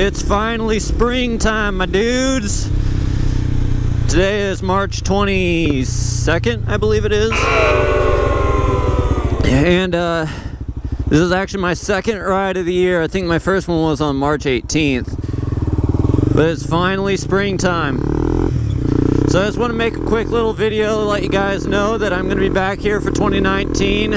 It's finally springtime, my dudes. Today is March 22nd, I believe it is. And this is actually my second ride of the year. I think my first one was on March 18th. But it's finally springtime. So I just want to make a quick little video to let you guys know that I'm going to be back here for 2019.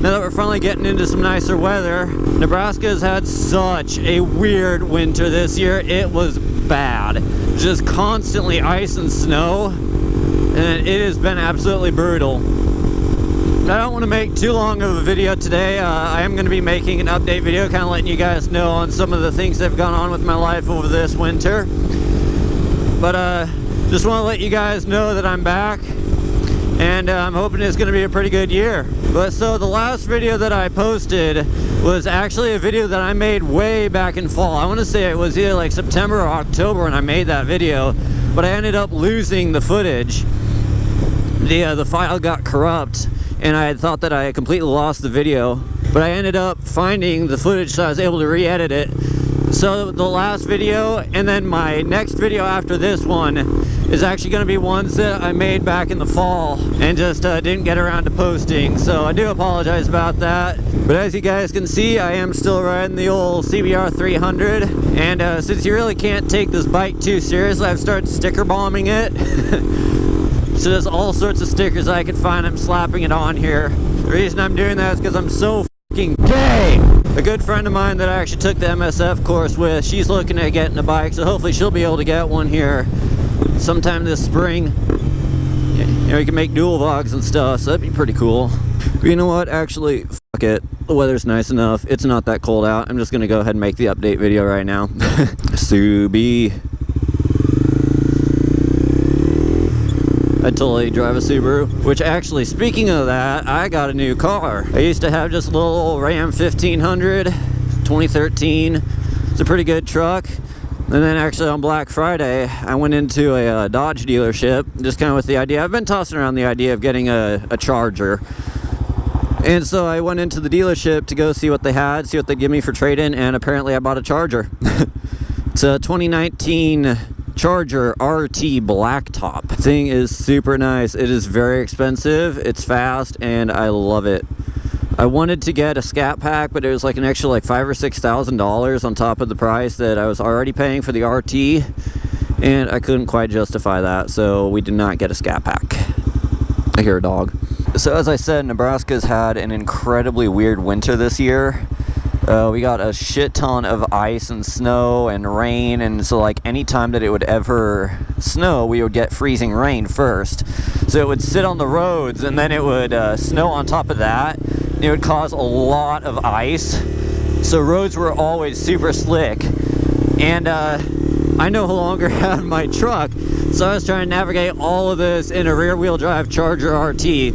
Now that we're finally getting into some nicer weather. Nebraska has had such a weird winter this year. It was bad. Just constantly ice and snow. And it has been absolutely brutal. I don't want to make too long of a video today. I am going to be making an update video, kind of letting you guys know on some of the things that have gone on with my life over this winter. But just want to let you guys know that I'm back, and I'm hoping it's going to be a pretty good year. But so the last video that I posted was actually a video that I made way back in fall. I want to say it was either like September or October when I made that video, but I ended up losing the footage. The file got corrupt, and I had thought that I had completely lost the video, but I ended up finding the footage, so I was able to re-edit it. So the last video and then my next video after this one is actually going to be ones that I made back in the fall and just didn't get around to posting. So I do apologize about that. But as you guys can see, I am still riding the old CBR 300. And since you really can't take this bike too seriously, I've started sticker bombing it. So there's all sorts of stickers I can find. I'm slapping it on here. The reason I'm doing that is because I'm so fucking gay. A good friend of mine that I actually took the MSF course with, she's looking at getting a bike, so hopefully she'll be able to get one here sometime this spring. You know, you can make dual vlogs and stuff, so that'd be pretty cool. But you know what, actually, fuck it. The weather's nice enough. It's not that cold out. I'm just gonna go ahead and make the update video right now. Subi. I totally drive a Subaru, which actually, speaking of that, I got a new car. I used to have just a little old Ram 1500, 2013. It's a pretty good truck. And then actually on Black Friday, I went into a Dodge dealership, just kind of with the idea. I've been tossing around the idea of getting a Charger. And so I went into the dealership to go see what they had, see what they'd give me for trade-in, and apparently I bought a Charger. It's a 2019 Charger RT Blacktop. Thing is super nice. It is very expensive, it's fast, and I love it. I wanted to get a Scat Pack, but it was like an extra like $5,000 or $6,000 on top of the price that I was already paying for the RT, and I couldn't quite justify that, so we did not get a Scat Pack. I hear a dog. So as I said, Nebraska's had an incredibly weird winter this year. We got a shit ton of ice and snow and rain, and so like any time that it would ever snow, we would get freezing rain first. So it would sit on the roads, and then it would snow on top of that. It would cause a lot of ice. So roads were always super slick. And I no longer had my truck, so I was trying to navigate all of this in a rear-wheel drive Charger RT.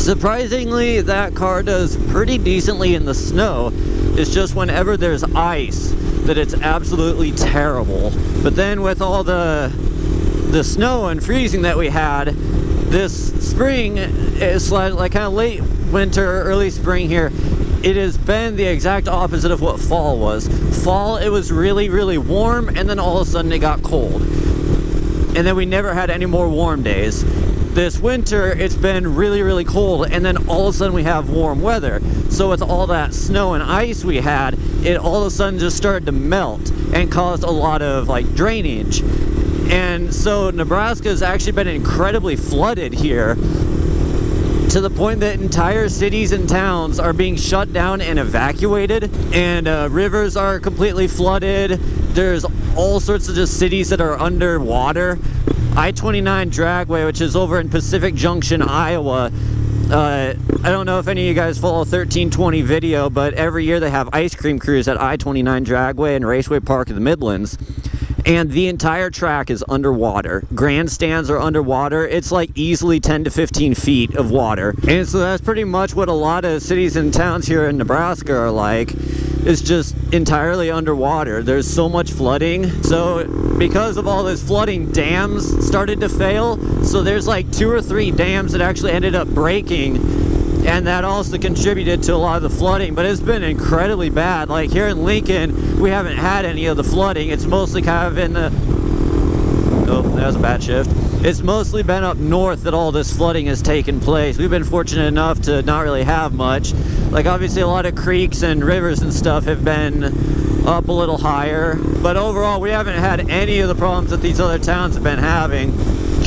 Surprisingly, that car does pretty decently in the snow. It's just whenever there's ice that it's absolutely terrible. But then with all the snow and freezing that we had this spring, it's like kind of late winter, early spring here, it has been the exact opposite of what fall was. Fall, it was really, really warm, and then all of a sudden it got cold. And then we never had any more warm days. This winter, it's been really, really cold, and then all of a sudden we have warm weather. So with all that snow and ice we had, it all of a sudden just started to melt and caused a lot of like drainage. And so Nebraska has actually been incredibly flooded here, to the point that entire cities and towns are being shut down and evacuated, and rivers are completely flooded. There's all sorts of just cities that are underwater. I-29 Dragway, which is over in Pacific Junction, Iowa. I don't know if any of you guys follow 1320 Video, but every year they have ice cream crews at I-29 Dragway and Raceway Park in the Midlands. And the entire track is underwater. Grandstands are underwater. It's like easily 10 to 15 feet of water. And so that's pretty much what a lot of cities and towns here in Nebraska are like. It's just entirely underwater. There's so much flooding. So because of all this flooding, dams started to fail. So there's like 2 or 3 dams that actually ended up breaking and that also contributed to a lot of the flooding, but it's been incredibly bad. Like here in Lincoln, we haven't had any of the flooding. It's mostly kind of in the, oh, that was a bad shift. It's mostly been up north that all this flooding has taken place. We've been fortunate enough to not really have much. Like obviously a lot of creeks and rivers and stuff have been up a little higher, but overall we haven't had any of the problems that these other towns have been having.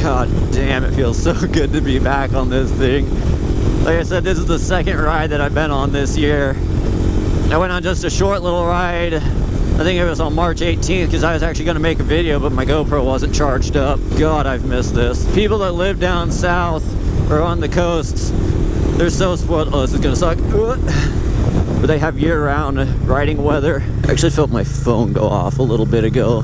God damn, it feels so good to be back on this thing. Like I said, this is the second ride that I've been on this year. I went on just a short little ride. I think it was on March 18th because I was actually going to make a video, but my GoPro wasn't charged up. God, I've missed this. People that live down south or on the coasts, they're so spoiled. Oh, this is going to suck. But they have year-round riding weather. I actually felt my phone go off a little bit ago.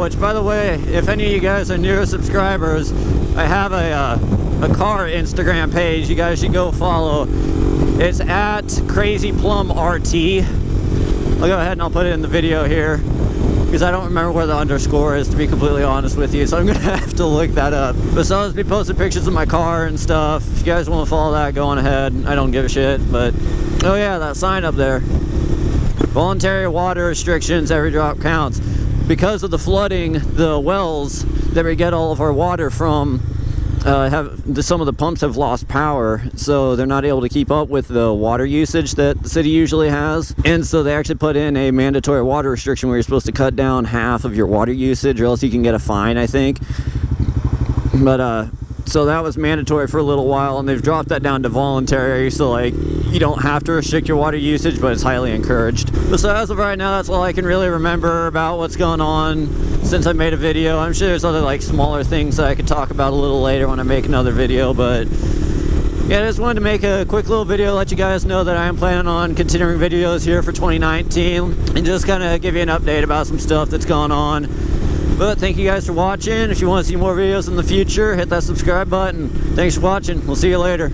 Which, by the way, if any of you guys are newer subscribers, I have a car Instagram page you guys should go follow. It's at CrazyPlumRT. I'll go ahead and I'll put it in the video here because I don't remember where the underscore is, to be completely honest with you, so I'm gonna have to look that up. But so I'll just be posting pictures of my car and stuff. If you guys want to follow that, go on ahead. I don't give a shit. But oh yeah, that sign up there. Voluntary water restrictions, every drop counts. Because of the flooding, the wells that we get all of our water from, some of the pumps have lost power, so they're not able to keep up with the water usage that the city usually has. And so they actually put in a mandatory water restriction where you're supposed to cut down half of your water usage, or else you can get a fine, I think. But so that was mandatory for a little while, and they've dropped that down to voluntary, so like you don't have to restrict your water usage, but it's highly encouraged. But so as of right now, that's all I can really remember about what's going on since I made a video. I'm sure there's other like smaller things that I could talk about a little later when I make another video, but yeah, I just wanted to make a quick little video, let you guys know that I am planning on continuing videos here for 2019, and just kind of give you an update about some stuff that's going on. But thank you guys for watching. If you want to see more videos in the future, hit that subscribe button. Thanks for watching. We'll see you later.